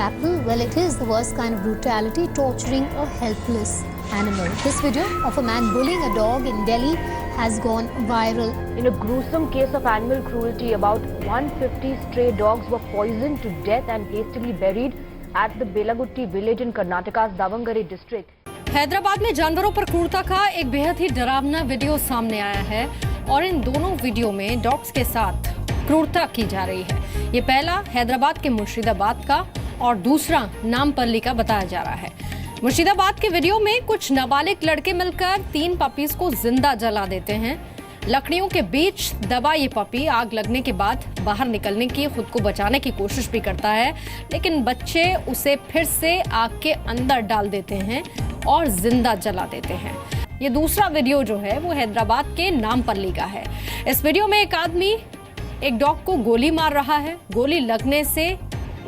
battle? Well, it is the worst kind of brutality, torturing a helpless animal. This video of a man bullying a dog in Delhi has gone viral. In a gruesome case of animal cruelty, about 150 stray dogs were poisoned to death and hastily buried at the Belagutti village in Karnataka's Davangere district. Hyderabad में जानवरों पर क्रूरता का एक बेहद ही डरावना video सामने आया है और इन दोनों वीडियो में डॉग्स के साथ क्रूरता की जा रही है। ये पहला हैदराबाद के मुर्शिदाबाद का और दूसरा नामपल्ली का बताया जा रहा है। मुर्शिदाबाद के वीडियो में कुछ नाबालिग लड़के मिलकर 3 पपीज को जिंदा जला देते हैं। लकड़ियों के बीच दबा ये पपी आग लगने के बाद बाहर निकलने की, खुद को बचाने की कोशिश भी करता है, लेकिन बच्चे उसे फिर से आग के अंदर डाल देते हैं और जिंदा जला देते हैं। ये दूसरा वीडियो जो है वो हैदराबाद के नामपल्ली का है। इस वीडियो में एक आदमी एक डॉग को गोली मार रहा है। गोली लगने से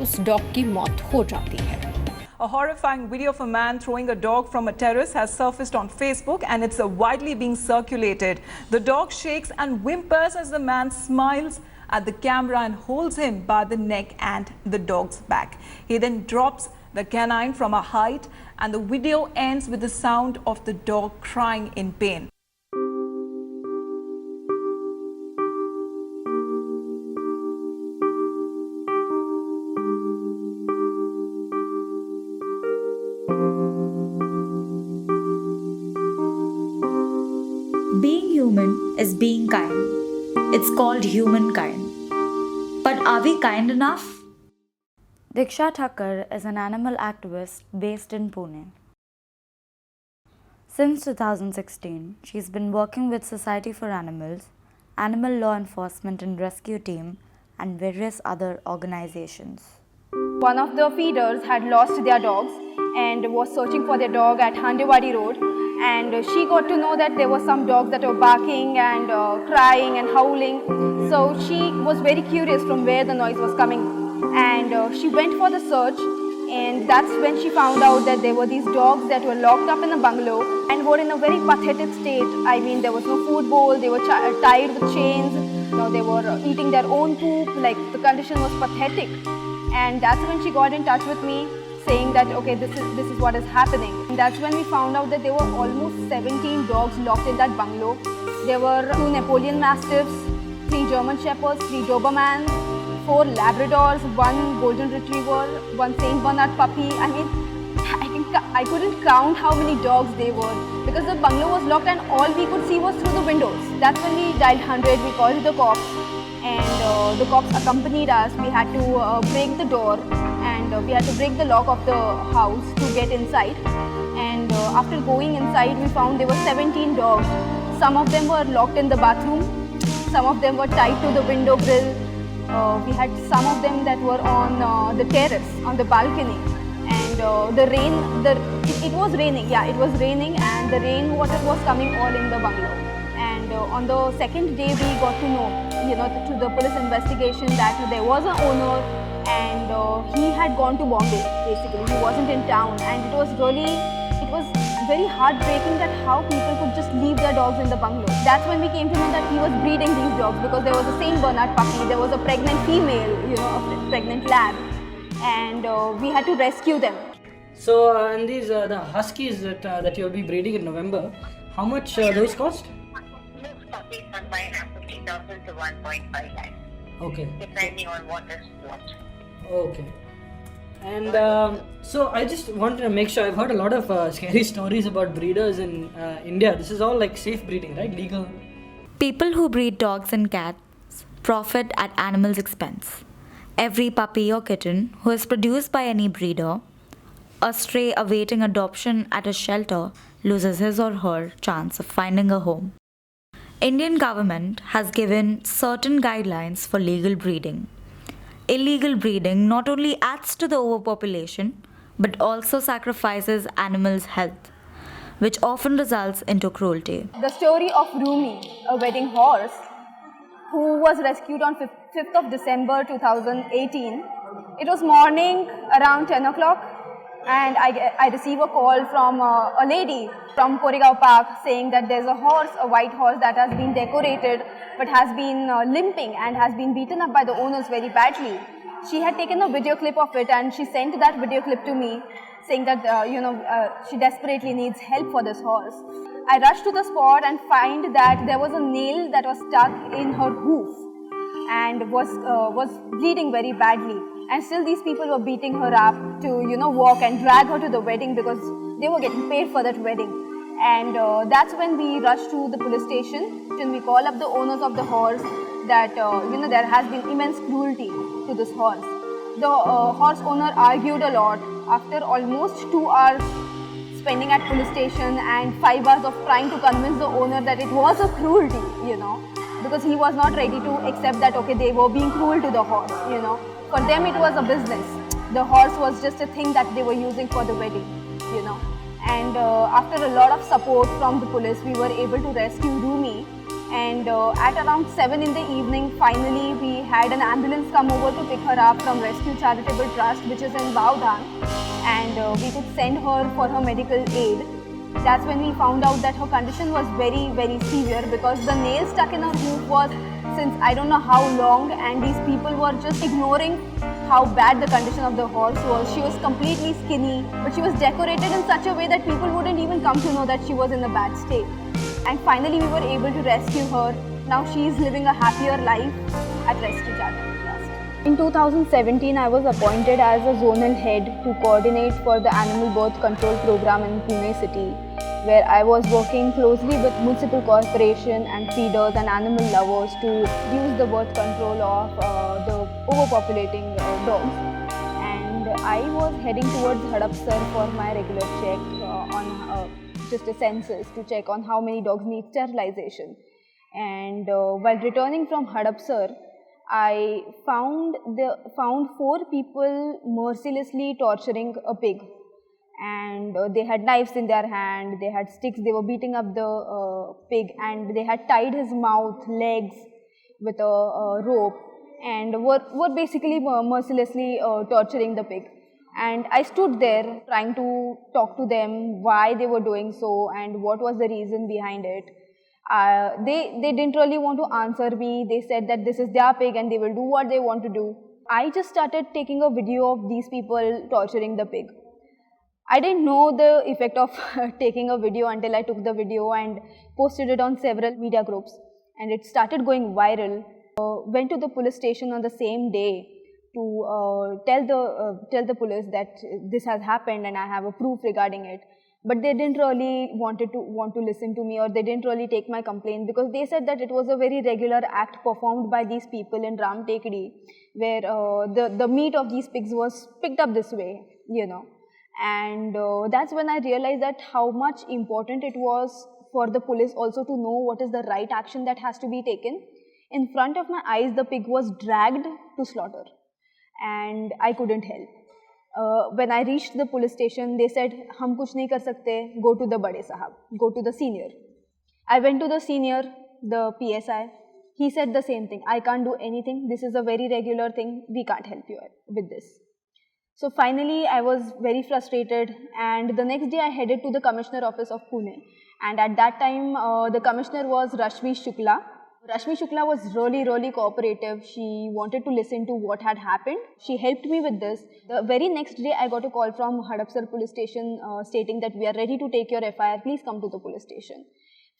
उस डॉग की मौत हो जाती है। A horrifying video of a man throwing a dog from a terrace has surfaced on Facebook and it's widely being circulated. The dog shakes and whimpers as the man smiles at the camera and holds him by the neck and the dog's back. He then drops the canine from a height and the video ends with the sound of the dog crying in pain. Being human is being kind. It's called humankind. But are we kind enough? Diksha Thakur is an animal activist based in Pune. Since 2016, she's been working with Society for Animals, Animal Law Enforcement and Rescue Team, and various other organizations. One of the feeders had lost their dogs and was searching for their dog at Handewadi Road, and she got to know that there were some dogs that were barking and crying and howling. So she was very curious from where the noise was coming, and she went for the search, and that's when she found out that there were these dogs that were locked up in a bungalow and were in a very pathetic state. I mean, there was no food bowl, they were tied with chains, they were eating their own poop, like the condition was pathetic. And that's when she got in touch with me, saying that okay, this is what is happening. And that's when we found out that there were almost 17 dogs locked in that bungalow. There were 2 Napoleon Mastiffs, 3 German Shepherds, 3 Dobermans, 4 Labradors, 1 Golden Retriever, 1 Saint Bernard puppy. I mean, I couldn't count how many dogs they were because the bungalow was locked and all we could see was through the windows. That's when we dialed 100, we called the cops, and the cops accompanied us. We had to break the door, and we had to break the lock of the house to get inside. And after going inside, we found there were 17 dogs. Some of them were locked in the bathroom, some of them were tied to the window grill. We had some of them that were on the terrace, on the balcony. And the rain, it was raining, yeah, it was raining, and the rainwater was coming all in the bungalow. And on the second day, we got to know, through the police investigation, that there was an owner, and he had gone to Bombay, basically. He wasn't in town, and it was very heartbreaking that how people could just leave their dogs in the bungalow. That's when we came to know that he was breeding these dogs, because there was a Saint Bernard puppy, there was a pregnant female, a pregnant lab, and we had to rescue them. So, and these the huskies that you'll be breeding in November, how much those cost? Most puppies are buying up 50,000 to 1.5 lakhs. Okay. Depending on what is what. Okay. And so I just wanted to make sure, I've heard a lot of scary stories about breeders in India. This is all like safe breeding, right? Legal? People who breed dogs and cats profit at animals' expense. Every puppy or kitten who is produced by any breeder, a stray awaiting adoption at a shelter loses his or her chance of finding a home. Indian government has given certain guidelines for legal breeding. Illegal breeding not only adds to the overpopulation, but also sacrifices animals' health, which often results into cruelty. The story of Rumi, a wedding horse, who was rescued on 5th of December 2018. It was morning around 10 o'clock, and I receive a call from a lady from Koregaon Park saying that there's a horse, a white horse that has been decorated but has been limping and has been beaten up by the owners very badly. She had taken a video clip of it and she sent that video clip to me, saying that she desperately needs help for this horse. I rushed to the spot and find that there was a nail that was stuck in her hoof and was bleeding very badly. And still these people were beating her up to walk and drag her to the wedding because they were getting paid for that wedding. And that's when we rushed to the police station and we call up the owners of the horse that there has been immense cruelty to this horse. The horse owner argued a lot. After almost 2 hours spending at police station and 5 hours of trying to convince the owner that it was a cruelty, because he was not ready to accept that okay, they were being cruel to the horse. For them it was a business. The horse was just a thing that they were using for the wedding. And after a lot of support from the police, we were able to rescue Rumi. And at around 7 in the evening, finally we had an ambulance come over to pick her up from Rescue Charitable Trust, which is in Baodhan, and we could send her for her medical aid. That's when we found out that her condition was very, very severe because the nail stuck in her hoof was since I don't know how long, and these people were just ignoring how bad the condition of the horse was. She was completely skinny, but she was decorated in such a way that people wouldn't even come to know that she was in a bad state. And finally we were able to rescue her. Now she is living a happier life at Rescue Charitable Trust. In 2017, I was appointed as a zonal head to coordinate for the animal birth control program in Pune city, where I was working closely with municipal corporation and feeders and animal lovers to use the birth control of the overpopulating dogs. And I was heading towards Hadapsar for my regular check on just a census to check on how many dogs need sterilization. And while returning from Hadapsar, I found 4 people mercilessly torturing a pig. And they had knives in their hand, they had sticks, they were beating up the pig, and they had tied his mouth, legs with a rope, and were basically mercilessly torturing the pig. And I stood there trying to talk to them why they were doing so and what was the reason behind it. They didn't really want to answer me. They said that this is their pig and they will do what they want to do. I just started taking a video of these people torturing the pig. I didn't know the effect of taking a video until I took the video and posted it on several media groups, and it started going viral. Went to the police station on the same day to tell the police that this has happened and I have a proof regarding it. But they didn't really want to listen to me, or they didn't really take my complaint, because they said that it was a very regular act performed by these people in Ram Tekdi, where the meat of these pigs was picked up this way, And that's when I realized that how much important it was for the police also to know what is the right action that has to be taken. In front of my eyes, the pig was dragged to slaughter, and I couldn't help. When I reached the police station, they said, "Hum kuch nahi kar sakte, go to the bade sahab, go to the senior." I went to the senior, the PSI. He said the same thing, "I can't do anything, this is a very regular thing, we can't help you with this." So finally, I was very frustrated, and the next day I headed to the Commissioner office of Pune. And at that time, the Commissioner was Rashmi Shukla. Rashmi Shukla was really cooperative. She wanted to listen to what had happened. She helped me with this. The very next day, I got a call from Hadapsar police station stating that we are ready to take your FIR, please come to the police station.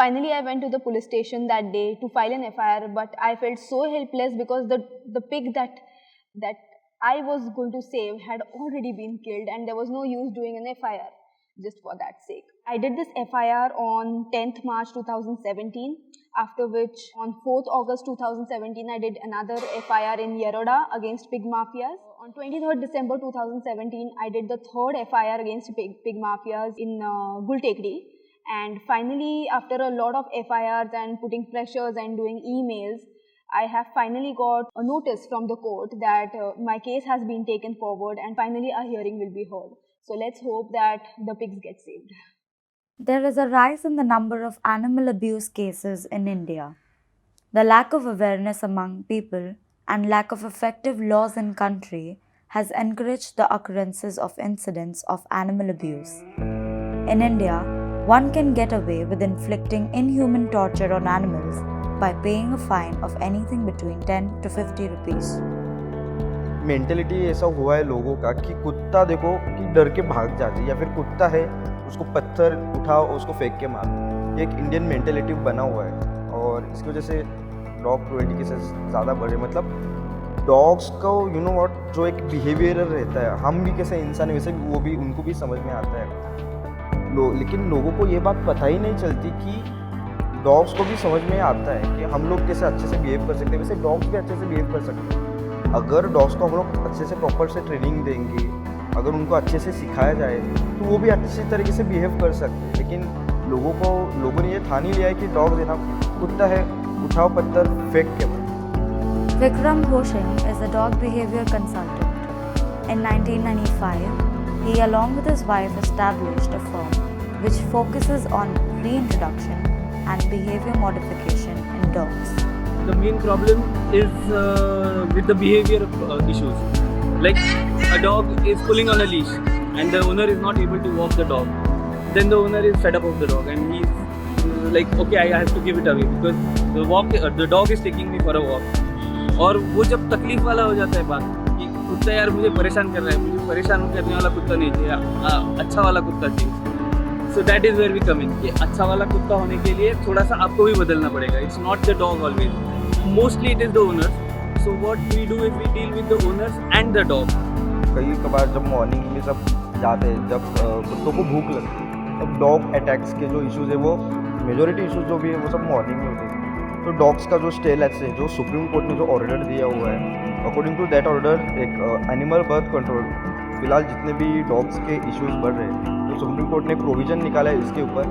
Finally, I went to the police station that day to file an FIR, but I felt so helpless because the pig that I was going to save had already been killed, and there was no use doing an FIR just for that sake. I did this FIR on 10th March 2017, after which on 4th August 2017 I did another FIR in Yeroda against pig mafias. On 23rd December 2017 I did the third FIR against pig mafias in Gul Tekdi. And finally, after a lot of FIRs and putting pressures and doing emails, I have finally got a notice from the court that my case has been taken forward and finally a hearing will be heard. So let's hope that the pigs get saved. There is a rise in the number of animal abuse cases in India. The lack of awareness among people and lack of effective laws in country has encouraged the occurrences of incidents of animal abuse. In India, one can get away with inflicting inhuman torture on animals by paying a fine of anything between 10 to 50 rupees. Mentality ऐसा हुआ है लोगों का कि कुत्ता देखो कि डर के भाग जाते, या फिर कुत्ता है उसको पत्थर उठाओ उसको फेंक के मारो। ये एक इंडियन मेंटेलिटी बना हुआ है और इसकी वजह से डॉग क्रूएल्टी केसेस ज़्यादा बढ़े। मतलब डॉग्स को यू नो व्हाट जो एक बिहेवियर रहता है, हम भी कैसे इंसान है वैसे वो भी उनको भी समझ में आता है। लेकिन लोगों को ये बात पता ही नहीं चलती कि डॉग्स को भी समझ में आता है कि हम लोग कैसे अच्छे से बिहेव कर सकते हैं, वैसे डॉग्स भी अच्छे से बिहेव कर सकते हैं। अगर डॉग्स को हम लोग अच्छे से प्रॉपर से ट्रेनिंग देंगे, अगर उनको अच्छे से सिखाया जाए तो वो भी अच्छी तरीके से बिहेव कर सकते हैं। लेकिन लोगों ने ये ठान ही लिया है कि डॉग देना कुत्ता है उठाओ पत्थर फेंक के मारो। Vikram Hoshing is a dog behavior consultant. In 1995, he along with his wife established a firm which focuses on reintroduction and behavior modification in dogs. The main problem is with the behavior issues. Like a dog is pulling on a leash and the owner is not able to walk the dog. Then the owner is fed up of the dog and he's like, okay, I have to give it away because the dog is taking me for a walk. और वो जब तकलीफ वाला हो जाता है बात कि कुत्ता यार मुझे परेशान कर रहा है, मुझे परेशान करने वाला कुत्ता नहीं चाहिए, अच्छा वाला कुत्ता चाहिए। So that is where we come in कि अच्छा वाला कुत्ता होने के लिए थोड़ा सा आपको भी बदलना पड़ेगा। It's not the dog always, mostly it is the owners. So what we do is we deal with the owners and the dog. कई कबार जब मॉर्निंग में सब जाते हैं, जब कुत्तों को भूख लगती है, तब डॉग अटैक्स के जो इश्यूज़ है वो मेजॉरिटी इश्यूज़ जो भी है वो सब मॉर्निंग में होते हैं। तो डॉग्स का जो स्टेलस है, जो सुप्रीम कोर्ट ने जो ऑर्डर दिया हुआ है, अकॉर्डिंग टू दैट ऑर्डर एक एनिमल बर्थ कंट्रोल, फिलहाल जितने भी डॉग्स के इश्यूज़ बढ़ रहे हैं तो सुप्रीम कोर्ट ने प्रोविज़न निकाला है इसके ऊपर,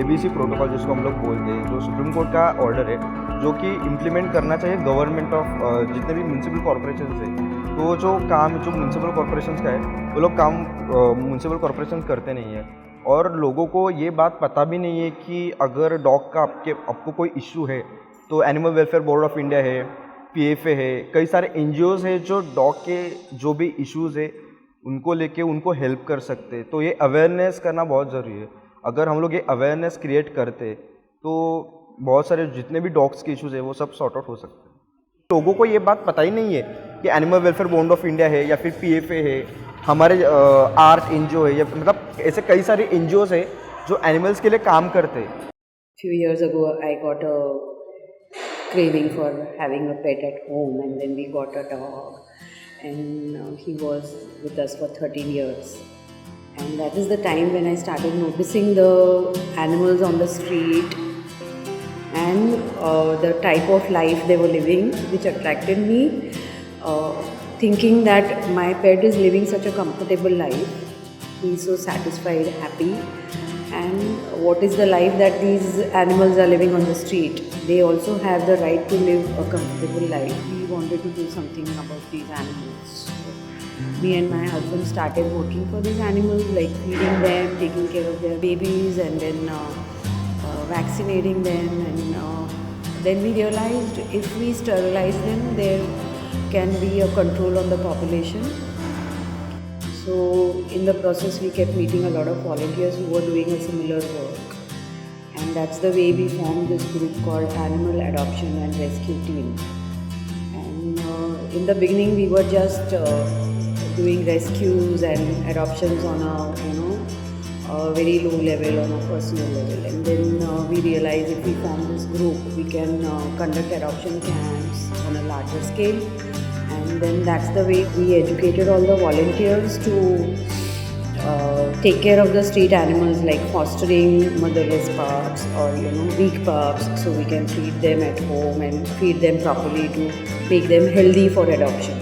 ABC प्रोटोकॉल जिसको हम लोग बोलते हैं, जो सुप्रीम कोर्ट का ऑर्डर है जो कि इम्प्लीमेंट करना चाहिए गवर्नमेंट ऑफ जितने भी म्यूनसिपल कॉर्पोरेशन है। तो जो काम जो म्यूनसिपल कॉर्पोरेशन का है वो लोग काम म्यूनसिपल कॉर्पोरेशन करते नहीं है और लोगों को ये बात पता भी नहीं है कि अगर डॉग का आपको कोई इशू है तो animal welfare board of India है, PFA है, कई सारे NGOs है जो डॉग के जो भी इश्यूज़ है उनको लेके उनको हेल्प कर सकते हैं। तो ये अवेयरनेस करना बहुत ज़रूरी है। अगर हम लोग ये अवेयरनेस क्रिएट करते तो बहुत सारे जितने भी डॉग्स के इश्यूज़ है वो सब सॉर्ट आउट हो सकते हैं। लोगों को ये बात पता ही नहीं है कि animal welfare board of India है या फिर PFA है, हमारे आर्ट NGO है, या मतलब ऐसे कई सारे NGOs है जो एनिमल्स के लिए काम करते हैं। Few years ago I got a craving for having a pet at home, and then we got a dog, and he was with us for 13 years. And that is the time when I started noticing the animals on the street and the type of life they were living, which attracted me, thinking that my pet is living such a comfortable life. He is so satisfied, happy. And what is the life that these animals are living on the street? They also have the right to live a comfortable life. We wanted to do something about these animals. So, me and my husband started working for these animals, like feeding them, taking care of their babies, and then vaccinating them. And then we realized if we sterilize them, there can be a control on the population. So in the process we kept meeting a lot of volunteers who were doing a similar work, and that's the way we formed this group called Animal Adoption and Rescue Team. And in the beginning we were just doing rescues and adoptions on a very low level, on a personal level, and then we realized if we form this group we can conduct adoption camps on a larger scale. And then that's the way we educated all the volunteers to take care of the street animals, like fostering motherless pups or weak pups, so we can feed them at home and feed them properly to make them healthy for adoption.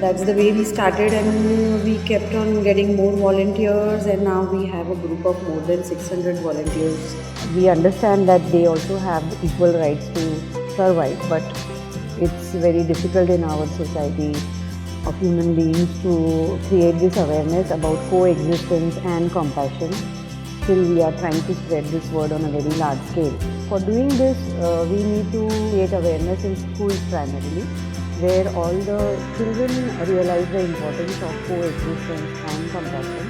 That's the way we started, and we kept on getting more volunteers, and now we have a group of more than 600 volunteers. We understand that they also have equal rights to survive, but it's very difficult in our society of human beings to create this awareness about coexistence and compassion. Still we are trying to spread this word on a very large scale. For doing this, we need to create awareness in schools primarily, where all the children realize the importance of coexistence and compassion.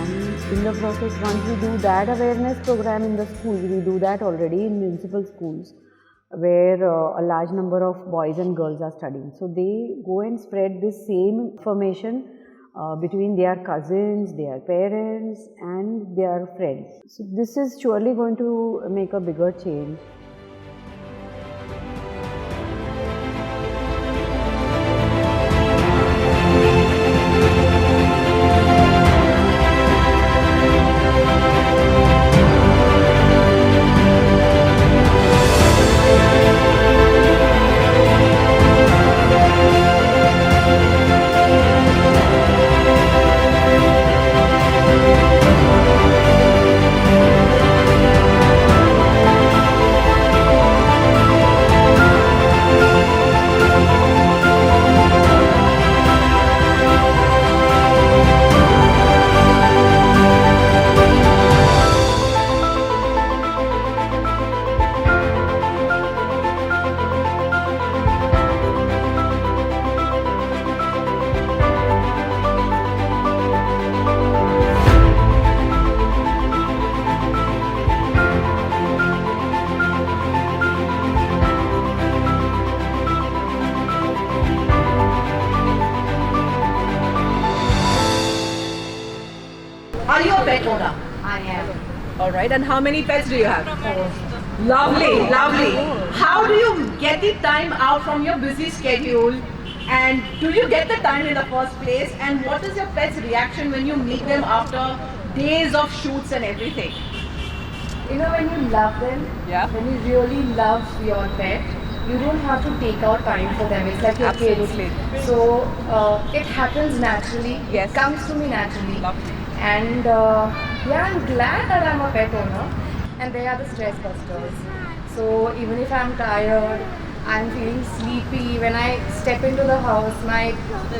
And in the process, once we do that awareness program in the schools, we do that already in municipal schools. where a large number of boys and girls are studying. So they go and spread this same information between their cousins, their parents and their friends. So this is surely going to make a bigger change. Are you a pet owner? I am. All right. And how many pets do you have? Lovely, lovely. How do you get the time out from your busy schedule? And do you get the time in the first place? And what is your pet's reaction when you meet them after days of shoots and everything? You know, when you love them, when you really love your pet, you don't have to take out time for them. It's like your Absolutely. kids. So it happens naturally. Yes. It comes to me naturally. Lovely. And yeah, I'm glad that I'm a pet owner. And they are the stress busters. So even if I'm tired, I'm feeling sleepy, when I step into the house, my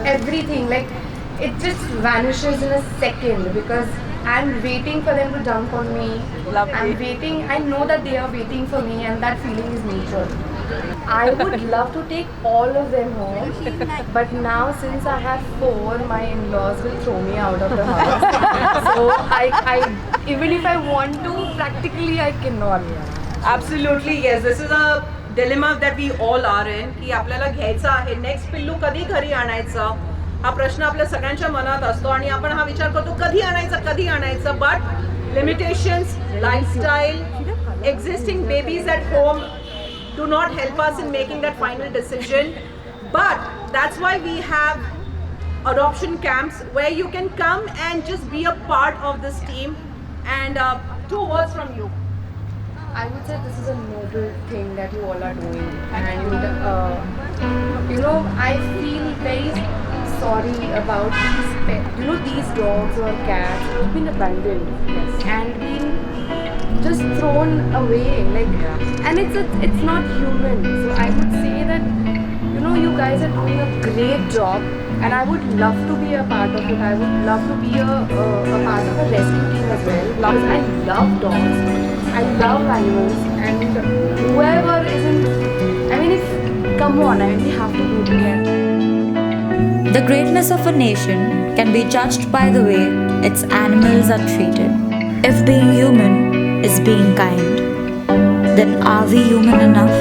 everything, like, it just vanishes in a second because I'm waiting for them to jump on me. Lovely. I'm waiting, I know that they are waiting for me, and that feeling is mutual. I would love to take all of them home, but now since I have 4, my in-laws will throw me out of the house. So I even if I want to, practically I cannot. Absolutely, yes. This is a dilemma that we all are in. की आपल्याला घ्यायचं आहे, next पिल्लू कधी घरी आणायचं हा प्रश्न आपल्या सगळ्यांच्या मनात असतो आणि आपण हा विचार करतो कधी आणायचं. But limitations, lifestyle, existing babies at home do not help us in making that final decision. But that's why we have adoption camps where you can come and just be a part of this team. And 2 words from you. I would say this is a noble thing that you all are doing, and you know, I feel very sorry about these pets. You know, these dogs or cats who have been abandoned and been just thrown away, like, and it's not human. So I would say that, you know, you guys are doing a great job, and I would love to be a part of it. I would love to be a part of a rescue team as well, because I love dogs. I love animals, and whoever isn't, I mean, come on, I mean, we have to do it together. The greatness of a nation can be judged by the way its animals are treated. If being human is being kind, then are we human enough?